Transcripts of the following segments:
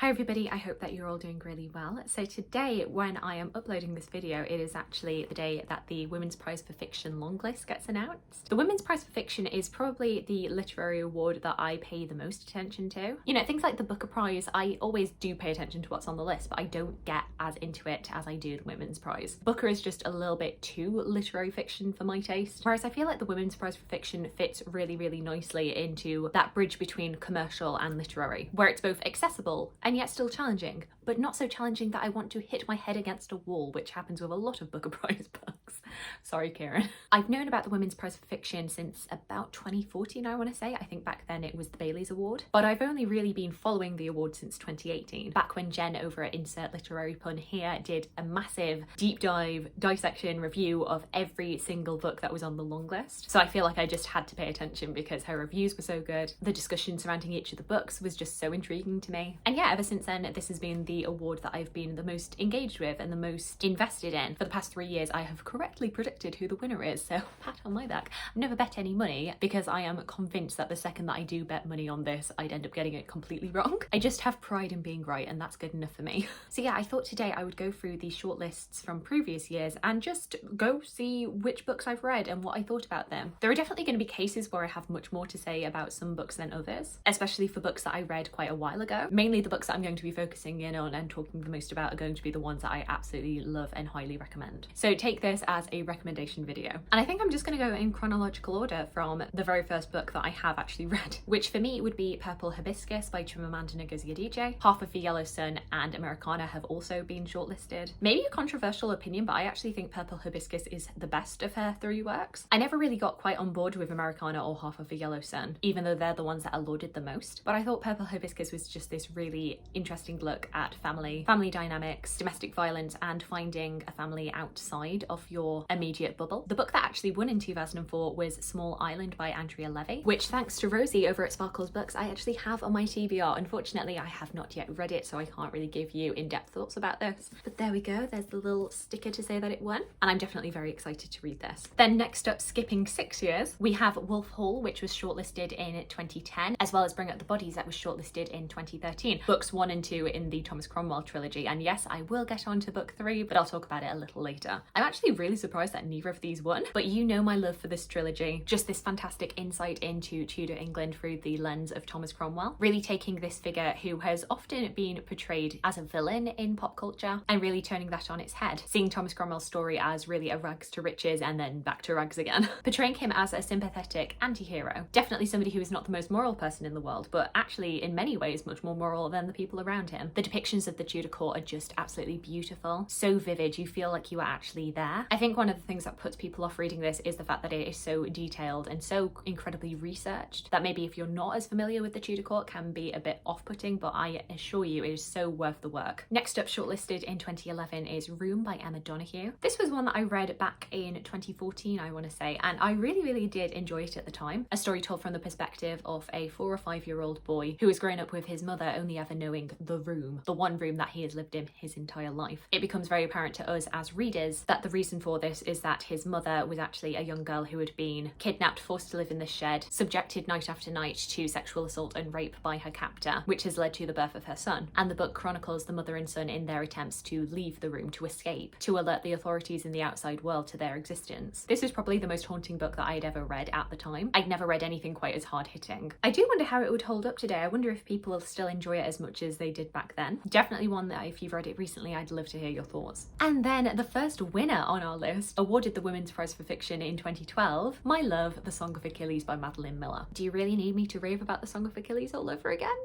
Hi everybody, I hope that you're all doing really well. So today, when I am uploading this video, it is actually the day that the Women's Prize for Fiction longlist gets announced. The Women's Prize for Fiction is probably the literary award that I pay the most attention to. You know, things like the Booker Prize, I always do pay attention to what's on the list, but I don't get as into it as I do the Women's Prize. Booker is just a little bit too literary fiction for my taste, whereas I feel like the Women's Prize for Fiction fits really nicely into that bridge between commercial and literary, where it's both accessible and yet still challenging, but not so challenging that I want to hit my head against a wall, which happens with a lot of Booker Prize books. Sorry, Kieran. I've known about the Women's Prize for Fiction since about 2014, I want to say. I think back then it was the Bailey's Award, but I've only really been following the award since 2018, back when Jen over at Insert Literary Pun here did a massive deep dive dissection review of every single book that was on the long list. So I feel like I just had to pay attention because her reviews were so good. The discussion surrounding each of the books was just so intriguing to me. And yeah, ever since then, this has been the award that I've been the most engaged with and the most invested in. For the past 3 years, I have correctly predicted who the winner is, so pat on my back. I've never bet any money because I am convinced that the second that I do bet money on this, I'd end up getting it completely wrong. I just have pride in being right, and that's good enough for me. So yeah, I thought today I would go through the shortlists from previous years and just go see which books I've read and what I thought about them. There are definitely going to be cases where I have much more to say about some books than others, especially for books that I read quite a while ago. Mainly the books that I'm going to be focusing in on and talking the most about are going to be the ones that I absolutely love and highly recommend. So take this as a recommendation video. And I think I'm just going to go in chronological order from the very first book that I have actually read, which for me would be Purple Hibiscus by Chimamanda Ngozi Adichie. Half of the Yellow Sun and Americana have also been shortlisted. Maybe a controversial opinion, but I actually think Purple Hibiscus is the best of her 3 works. I never really got quite on board with Americana or Half of the Yellow Sun, even though they're the ones that are lauded the most. But I thought Purple Hibiscus was just this really interesting look at family dynamics, domestic violence, and finding a family outside of your immediate bubble. The book that actually won in 2004 was Small Island by Andrea Levy, which thanks to Rosie over at Sparkles Books, I actually have on my TBR. Unfortunately, I have not yet read it, so I can't really give you in-depth thoughts about this. But there we go, there's the little sticker to say that it won, and I'm definitely very excited to read this. Then next up, skipping 6 years, we have Wolf Hall, which was shortlisted in 2010, as well as Bring Up the Bodies, that was shortlisted in 2013. Books 1 and 2 in the Thomas Cromwell trilogy, and yes, I will get on to book 3, but I'll talk about it a little later. I'm actually really surprised that neither of these won, but you know my love for this trilogy. Just this fantastic insight into Tudor England through the lens of Thomas Cromwell, really taking this figure who has often been portrayed as a villain in pop culture and really turning that on its head, seeing Thomas Cromwell's story as really a rags to riches and then back to rags again. Portraying him as a sympathetic anti-hero, definitely somebody who is not the most moral person in the world, but actually in many ways much more moral than the people around him. The depictions of the Tudor court are just absolutely beautiful, so vivid, you feel like you are actually there. I think one of the things that puts people off reading this is the fact that it is so detailed and so incredibly researched that maybe if you're not as familiar with the Tudor court can be a bit off-putting, but I assure you it is so worth the work. Next up, shortlisted in 2011, is Room by Emma Donoghue. This was one that I read back in 2014, I want to say, and I really did enjoy it at the time. A story told from the perspective of a 4 or 5 year old boy who has grown up with his mother only ever knowing the room, the one room that he has lived in his entire life. It becomes very apparent to us as readers that the reason for this is that his mother was actually a young girl who had been kidnapped, forced to live in this shed, subjected night after night to sexual assault and rape by her captor, which has led to the birth of her son. And the book chronicles the mother and son in their attempts to leave the room, to escape, to alert the authorities in the outside world to their existence. This is probably the most haunting book that I had ever read at the time. I'd never read anything quite as hard-hitting. I do wonder how it would hold up today. I wonder if people will still enjoy it as much as they did back then. Definitely one that if you've read it recently, I'd love to hear your thoughts. And then the first winner on our list, awarded the Women's Prize for Fiction in 2012, my love, The Song of Achilles by Madeline Miller. Do you really need me to rave about The Song of Achilles all over again?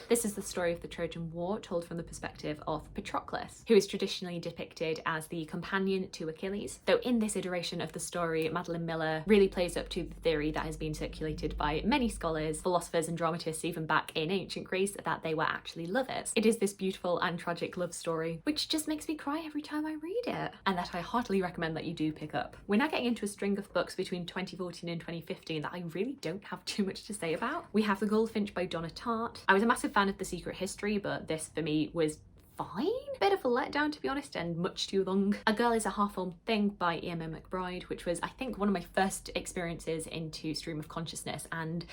This is the story of the Trojan War told from the perspective of Patroclus, who is traditionally depicted as the companion to Achilles. Though in this iteration of the story, Madeline Miller really plays up to the theory that has been circulated by many scholars, philosophers and dramatists even back in ancient Greece that they were actually lovers. It is this beautiful and tragic love story, which just makes me cry every time I read it, and that I heartily recommend that you do pick up. We're now getting into a string of books between 2014 and 2015 that I really don't have too much to say about. We have The Goldfinch by Donna Tartt. I was a massive fan of The Secret History, but this for me was fine. Bit of a letdown, to be honest, and much too long. A Girl is a Half-Formed Thing by Eimear McBride, which was, I think, one of my first experiences into stream of consciousness, and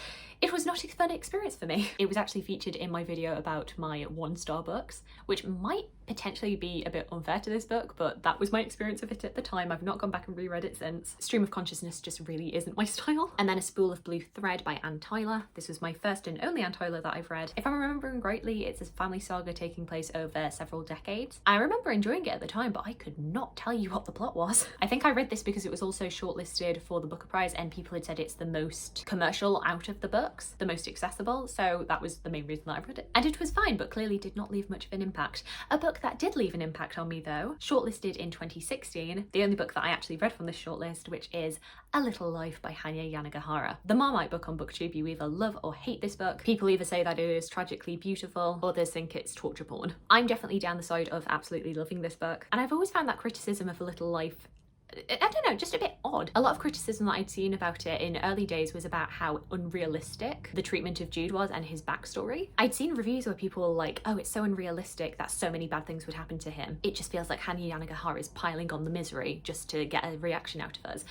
it was not a fun experience for me. It was actually featured in my video about my 1-star books, which might potentially be a bit unfair to this book, but that was my experience of it at the time. I've not gone back and reread it since. Stream of consciousness just really isn't my style. And then A Spool of Blue Thread by Anne Tyler. This was my first and only Anne Tyler that I've read. If I'm remembering rightly, it's a family saga taking place over several decades. I remember enjoying it at the time, but I could not tell you what the plot was. I think I read this because it was also shortlisted for the Booker Prize, and people had said it's the most commercial out of the books, the most accessible, so that was the main reason that I read it. And it was fine, but clearly did not leave much of an impact. A book that did leave an impact on me though, shortlisted in 2016, the only book that I actually read from this shortlist, which is A Little Life by Hanya Yanigihara. The Marmite book on BookTube. You either love or hate this book. People either say that it is tragically beautiful, others think it's torture porn. I'm definitely down the side of absolutely loving this book, and I've always found that criticism of A Little Life, I don't know, just a bit odd. A lot of criticism that I'd seen about it in early days was about how unrealistic the treatment of Jude was and his backstory. I'd seen reviews where people were like, oh, it's so unrealistic that so many bad things would happen to him. It just feels like Hanya Yanigihara is piling on the misery just to get a reaction out of us.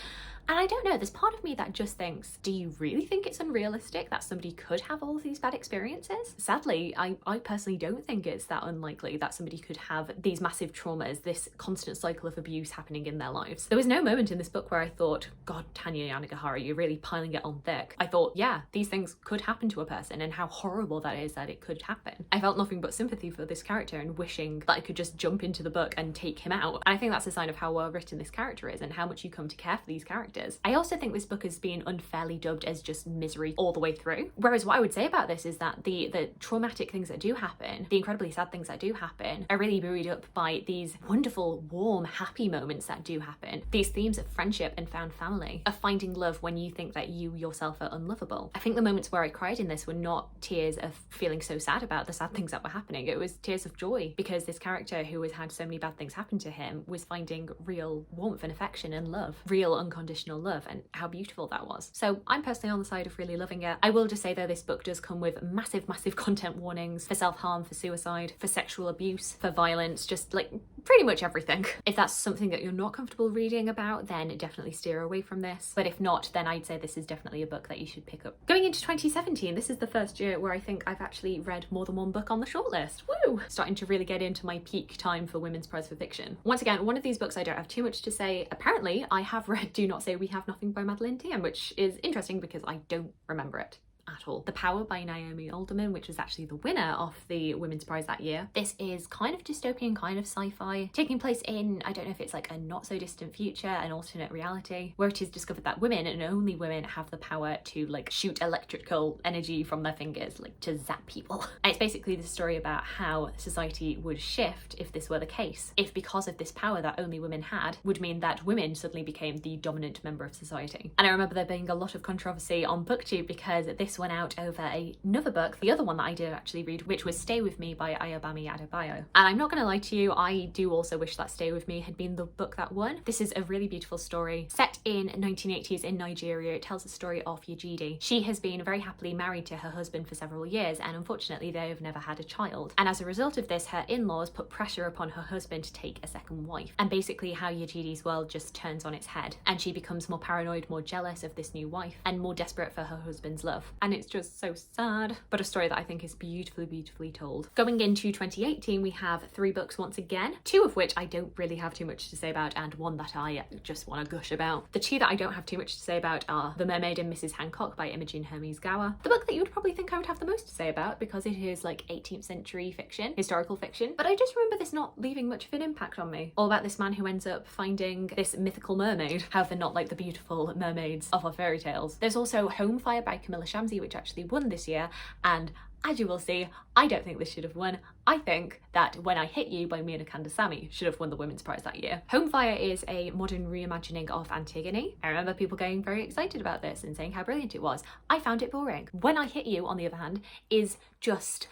And I don't know, there's part of me that just thinks, do you really think it's unrealistic that somebody could have all of these bad experiences? Sadly, I personally don't think it's that unlikely that somebody could have these massive traumas, this constant cycle of abuse happening in their lives. There was no moment in this book where I thought, God, Hanya Yanigihara, you're really piling it on thick. I thought, yeah, these things could happen to a person, and how horrible that is that it could happen. I felt nothing but sympathy for this character and wishing that I could just jump into the book and take him out. And I think that's a sign of how well written this character is and how much you come to care for these characters. I also think this book has been unfairly dubbed as just misery all the way through. Whereas what I would say about this is that the traumatic things that do happen, the incredibly sad things that do happen, are really buoyed up by these wonderful, warm, happy moments that do happen. These themes of friendship and found family, of finding love when you think that you yourself are unlovable. I think the moments where I cried in this were not tears of feeling so sad about the sad things that were happening. It was tears of joy, because this character who has had so many bad things happen to him was finding real warmth and affection and love, real unconditional love, and how beautiful that was. So I'm personally on the side of really loving it. I will just say though, this book does come with massive content warnings for self-harm, for suicide, for sexual abuse, for violence, just like pretty much everything. If that's something that you're not comfortable reading about, then definitely steer away from this. But if not, then I'd say this is definitely a book that you should pick up. Going into 2017, this is the first year where I think I've actually read more than one book on the shortlist. Woo! Starting to really get into my peak time for Women's Prize for Fiction. Once again, one of these books I don't have too much to say. Apparently, I have read Do Not Say We Have Nothing by Madeline, Thien, which is interesting because I don't remember it at all. The Power by Naomi, Aldermann, which was actually the winner of the Women's Prize that year. This is kind of dystopian, kind of sci-fi, taking place in, I don't know if it's like a not so distant future, an alternate reality, where it is discovered that women, and only women, have the power to like shoot electrical energy from their fingers, like to zap people. And it's basically the story about how society would shift if this were the case. If because of this power that only women had would mean that women suddenly became the dominant member of society. And I remember there being a lot of controversy on BookTube because this went out over another book, the other one that I did actually read, which was Stay With Me by Ayobami Adebayo. And I'm not gonna lie to you, I do also wish that Stay With Me had been the book that won. This is a really beautiful story set in 1980s in Nigeria. It tells the story of Yejide. She has been very happily married to her husband for several years, and unfortunately they have never had a child. And as a result of this, her in-laws put pressure upon her husband to take a second wife. And basically how Yejide's world just turns on its head, and she becomes more paranoid, more jealous of this new wife, and more desperate for her husband's love. And it's just so sad, but a story that I think is beautifully told. Going into 2018, we have 3 books once again, 2 of which I don't really have too much to say about, and 1 that I just want to gush about. The 2 that I don't have too much to say about are The Mermaid and Mrs Hancock by Imogen Hermes Gowar, the book that you would probably think I would have the most to say about because it is like 18th century fiction, historical fiction, but I just remember this not leaving much of an impact on me. All about this man who ends up finding this mythical mermaid, how they're not like the beautiful mermaids of our fairy tales. There's also Home Fire by Camilla Shamsi, which actually won this year, and as you will see, I don't think this should have won. I think that When I Hit You by Mina Kandasamy should have won the Women's Prize that year. Home Fire is a modern reimagining of Antigone. I remember people getting very excited about this and saying how brilliant it was. I found it boring. When I Hit You, on the other hand, is just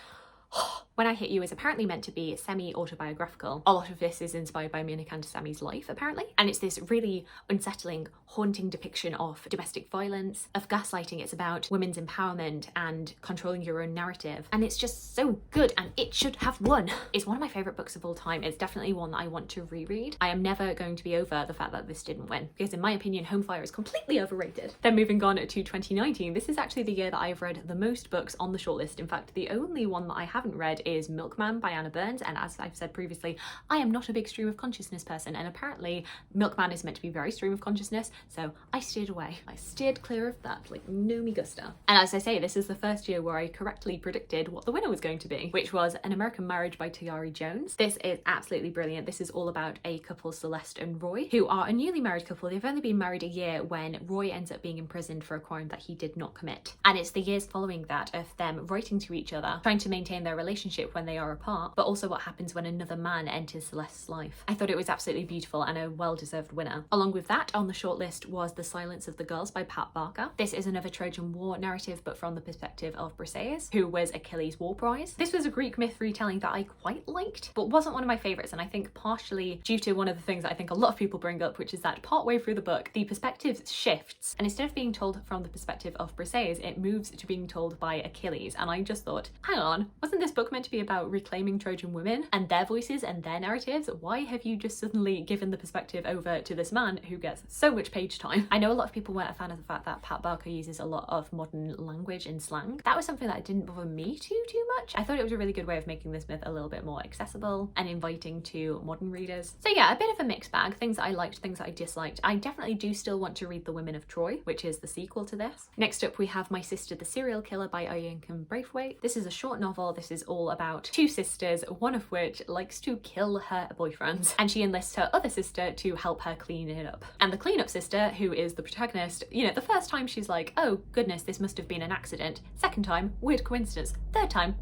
When I Hit You is apparently meant to be semi-autobiographical. A lot of this is inspired by Mina Kandasami's life, apparently. And it's this really unsettling, haunting depiction of domestic violence, of gaslighting. It's about women's empowerment and controlling your own narrative. And it's just so good, and it should have won. It's one of my favourite books of all time. It's definitely one that I want to reread. I am never going to be over the fact that this didn't win, because in my opinion, Home Fire is completely overrated. Then moving on to 2019, this is actually the year that I've read the most books on the shortlist. In fact, the only one that I haven't read is Milkman by Anna Burns, and as I've said previously, I am not a big stream of consciousness person, and apparently Milkman is meant to be very stream of consciousness, so I steered away. I steered clear of that, like no me gusta. And as I say, this is the first year where I correctly predicted what the winner was going to be, which was An American Marriage by Tayari Jones. This is absolutely brilliant. This is all about a couple, Celeste and Roy, who are a newly married couple. They've only been married a year when Roy ends up being imprisoned for a crime that he did not commit. And it's the years following that of them writing to each other, trying to maintain their relationship when they are apart, but also what happens when another man enters Celeste's life. I thought it was absolutely beautiful and a well-deserved winner. Along with that, on the shortlist was The Silence of the Girls by Pat Barker. This is another Trojan War narrative, but from the perspective of Briseis, who was Achilles' war prize. This was a Greek myth retelling that I quite liked, but wasn't one of my favourites, and I think partially due to one of the things that I think a lot of people bring up, which is that partway through the book, the perspective shifts, and instead of being told from the perspective of Briseis, it moves to being told by Achilles. And I just thought, hang on, wasn't this book meant to be about reclaiming Trojan women and their voices and their narratives? Why have you just suddenly given the perspective over to this man who gets so much page time? I know a lot of people weren't a fan of the fact that Pat Barker uses a lot of modern language and slang. That was something that didn't bother me too much. I thought it was a really good way of making this myth a little bit more accessible and inviting to modern readers. So yeah, a bit of a mixed bag. Things that I liked, things that I disliked. I definitely do still want to read The Women of Troy, which is the sequel to this. Next up we have My Sister the Serial Killer by Oyinkan Braithwaite. This is a short novel. This is all about two sisters, one of which likes to kill her boyfriends, and she enlists her other sister to help her clean it up. And the cleanup sister, who is the protagonist, you know, the first time she's like, oh goodness, this must have been an accident. Second time, weird coincidence. Third time,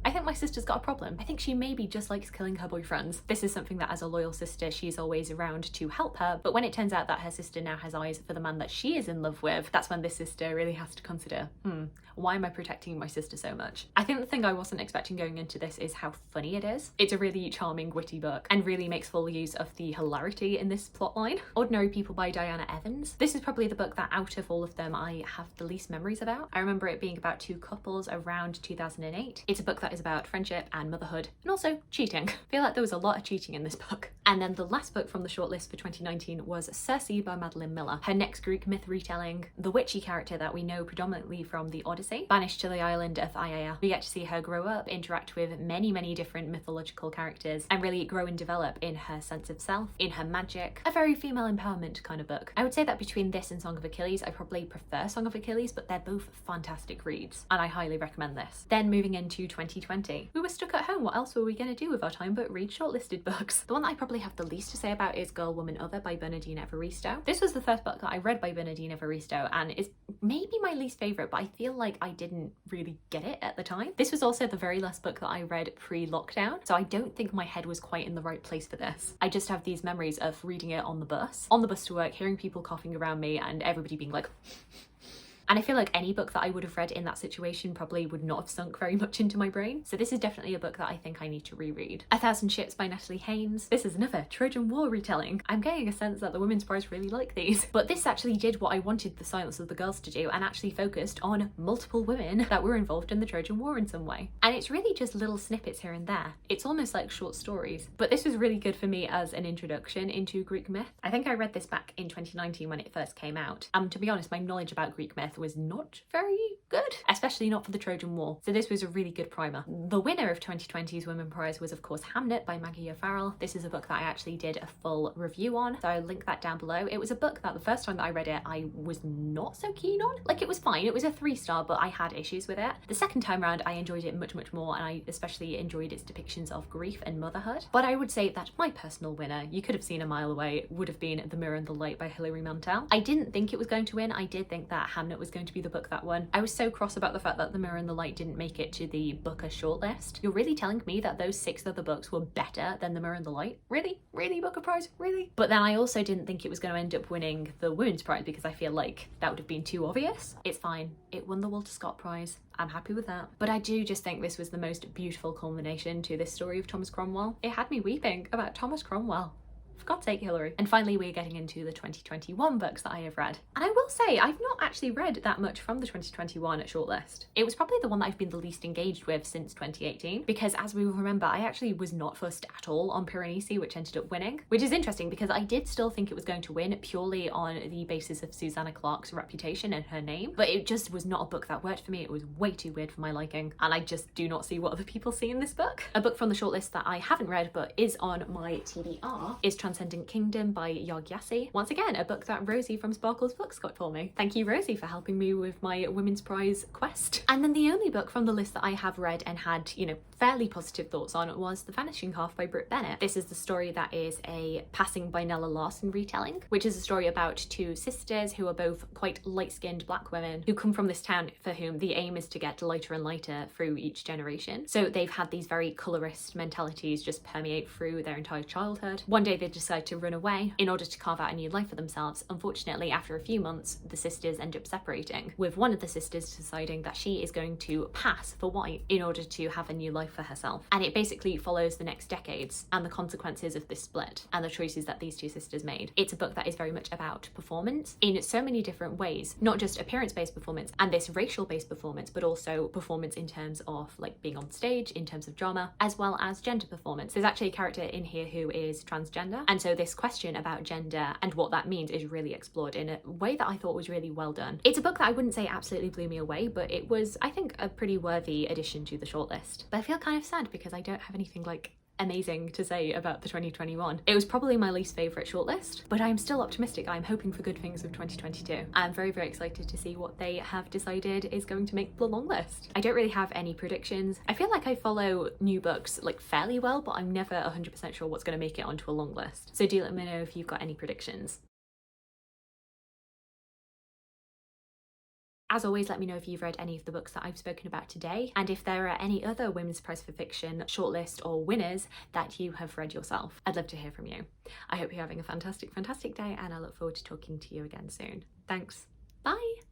I think my sister's got a problem. I think she maybe just likes killing her boyfriends. This is something that as a loyal sister, she's always around to help her, but when it turns out that her sister now has eyes for the man that she is in love with, that's when this sister really has to consider, why am I protecting my sister so much? I think the thing I wasn't expecting going into this is how funny it is. It's a really charming, witty book and really makes full use of the hilarity in this plotline. Ordinary People by Diana Evans. This is probably the book that out of all of them I have the least memories about. I remember it being about two couples around 2008. It's a book that is about friendship and motherhood and also cheating. I feel like there was a lot of cheating in this book. And then the last book from the shortlist for 2019 was Circe by Madeline Miller. Her next Greek myth retelling, the witchy character that we know predominantly from the Odyssey, banished to the island of Eimear. We get to see her grow up, interact with many different mythological characters, and really grow and develop in her sense of self, in her magic. A very female empowerment kind of book. I would say that between this and Song of Achilles, I probably prefer Song of Achilles, but they're both fantastic reads, and I highly recommend this. Then moving into 2020, we were stuck at home. What else were we going to do with our time but read shortlisted books? The one that I probably have the least to say about is Girl, Woman, Other by Bernardine Evaristo. This was the first book that I read by Bernardine Evaristo, and it's maybe my least favourite, but I feel like I didn't really get it at the time. This was also the very last book that I read pre-lockdown, so I don't think my head was quite in the right place for this. I just have these memories of reading it on the bus to work, hearing people coughing around me and everybody being like and I feel like any book that I would have read in that situation probably would not have sunk very much into my brain. So this is definitely a book that I think I need to reread. 1,000 Ships by Natalie Haynes. This is another Trojan War retelling. I'm getting a sense that the Women's Prize really like these. But this actually did what I wanted The Silence of the Girls to do, and actually focused on multiple women that were involved in the Trojan War in some way. And it's really just little snippets here and there. It's almost like short stories. But this was really good for me as an introduction into Greek myth. I think I read this back in 2019 when it first came out. And to be honest, my knowledge about Greek myth was not very good, especially not for the Trojan War. So this was a really good primer. The winner of 2020's Women's Prize was of course Hamnet by Maggie O'Farrell. This is a book that I actually did a full review on, so I'll link that down below. It was a book that the first time that I read it, I was not so keen on. Like, it was fine, it was a 3-star, but I had issues with it. The second time around, I enjoyed it much more, and I especially enjoyed its depictions of grief and motherhood. But I would say that my personal winner, you could have seen a mile away, would have been The Mirror and the Light by Hilary Mantel. I didn't think it was going to win. I did think that Hamnet was was going to be the book that won. I was so cross about the fact that The Mirror and the Light didn't make it to the Booker shortlist. You're really telling me that those 6 other books were better than The Mirror and the Light? Really? Really, Booker Prize? Really? But then I also didn't think it was going to end up winning the Women's Prize because I feel like that would have been too obvious. It's fine. It won the Walter Scott Prize. I'm happy with that. But I do just think this was the most beautiful culmination to this story of Thomas Cromwell. It had me weeping about Thomas Cromwell. For God's sake, Hilary. And finally, we're getting into the 2021 books that I have read. And I will say, I've not actually read that much from the 2021 shortlist. It was probably the one that I've been the least engaged with since 2018, because as we will remember, I actually was not fussed at all on Piranesi, which ended up winning, which is interesting because I did still think it was going to win purely on the basis of Susanna Clarke's reputation and her name, but it just was not a book that worked for me. It was way too weird for my liking, and I just do not see what other people see in this book. A book from the shortlist that I haven't read but is on my TBR is Transcendent Kingdom by Yanigihara. Once again, a book that Rosie from Sparkle's Books got for me. Thank you, Rosie, for helping me with my Women's Prize quest. And then the only book from the list that I have read and had, you know, fairly positive thoughts on was The Vanishing Half by Britt Bennett. This is the story that is a Passing by Nella Larson retelling, which is a story about 2 sisters who are both quite light-skinned black women who come from this town for whom the aim is to get lighter and lighter through each generation. So they've had these very colorist mentalities just permeate through their entire childhood. One day they decide to run away in order to carve out a new life for themselves. Unfortunately, after a few months, the sisters end up separating, with one of the sisters deciding that she is going to pass for white in order to have a new life for herself. And it basically follows the next decades and the consequences of this split and the choices that these 2 sisters made. It's a book that is very much about performance in so many different ways, not just appearance-based performance and this racial-based performance, but also performance in terms of like being on stage, in terms of drama, as well as gender performance. There's actually a character in here who is transgender, and so this question about gender and what that means is really explored in a way that I thought was really well done. It's a book that I wouldn't say absolutely blew me away, but it was, I think, a pretty worthy addition to the shortlist. But I feel kind of sad because I don't have anything like amazing to say about the 2021. It was probably my least favourite shortlist, but I'm still optimistic. I'm hoping for good things of 2022. I'm very, very excited to see what they have decided is going to make the long list. I don't really have any predictions. I feel like I follow new books like fairly well, but I'm never 100% sure what's going to make it onto a long list. So do let me know if you've got any predictions. As always, let me know if you've read any of the books that I've spoken about today, and if there are any other Women's Prize for Fiction shortlist or winners that you have read yourself. I'd love to hear from you. I hope you're having a fantastic, fantastic day, and I look forward to talking to you again soon. Thanks. Bye.